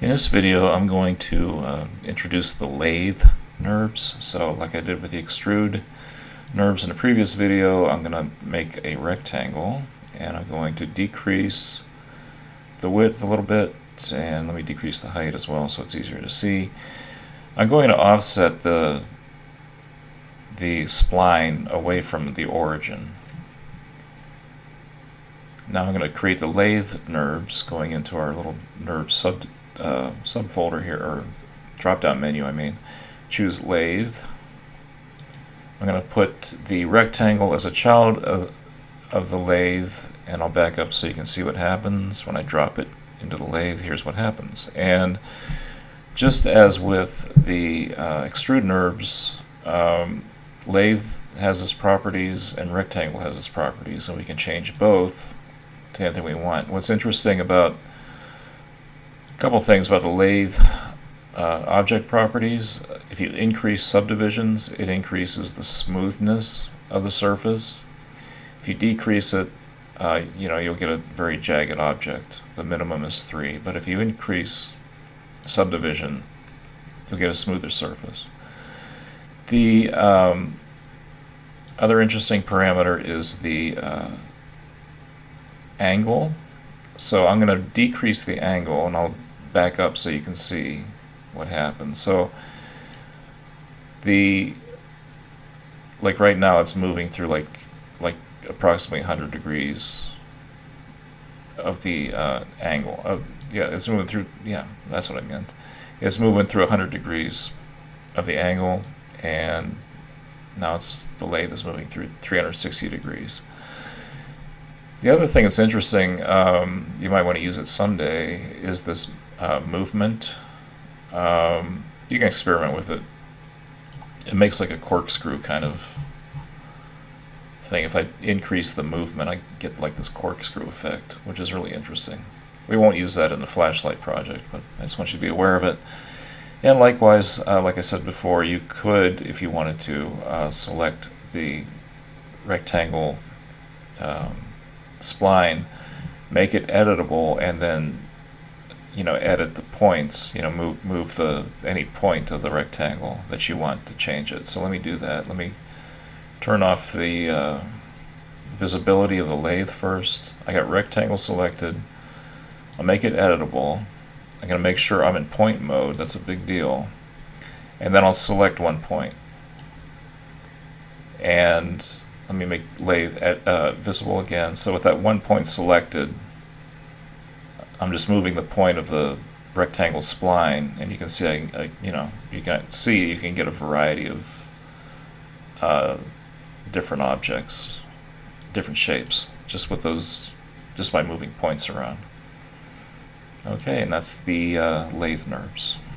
In this video, I'm going to introduce the lathe NURBS. So like I did with the extrude NURBS in the previous video, I'm going to make a rectangle, and I'm going to decrease the width a little bit, and let me decrease the height as well so it's easier to see. I'm going to offset the spline away from the origin. Now I'm going to create the lathe NURBS going into our little NURBS subfolder here, or drop-down menu, I mean. Choose lathe. I'm going to put the rectangle as a child of the lathe, and I'll back up so you can see what happens when I drop it into the lathe. Here's what happens. And just as with the extrude NURBS, lathe has its properties and rectangle has its properties, and we can change both to anything we want. What's interesting about a couple things about the lathe object properties: if you increase subdivisions, it increases the smoothness of the surface. If you decrease it, you'll get a very jagged object. The minimum is 3, but if you increase subdivision, you'll get a smoother surface. The other interesting parameter is the angle. So I'm going to decrease the angle, and I'll back up so you can see what happens. So like right now it's moving through like approximately 100 degrees of the angle. It's moving through, that's what I meant. It's moving through 100 degrees of the angle, and now the lathe is moving through 360 degrees. The other thing that's interesting, you might want to use it someday, is this movement. You can experiment with it. It makes like a corkscrew kind of thing. If I increase the movement, I get like this corkscrew effect, which is really interesting. We won't use that in the flashlight project, but I just want you to be aware of it. And likewise, like I said before, you could, if you wanted to, select the rectangle spline, make it editable, and then edit the points, move any point of the rectangle that you want to change it. So let me do that. Let me turn off the visibility of the lathe first. I got rectangle selected. I'll make it editable. I'm going to make sure I'm in point mode. That's a big deal. And then I'll select one point. And let me make lathe visible again. So with that one point selected, I'm just moving the point of the rectangle spline, and you can see, you can get a variety of different objects, different shapes, just by moving points around. Okay, and that's the lathe NURBS.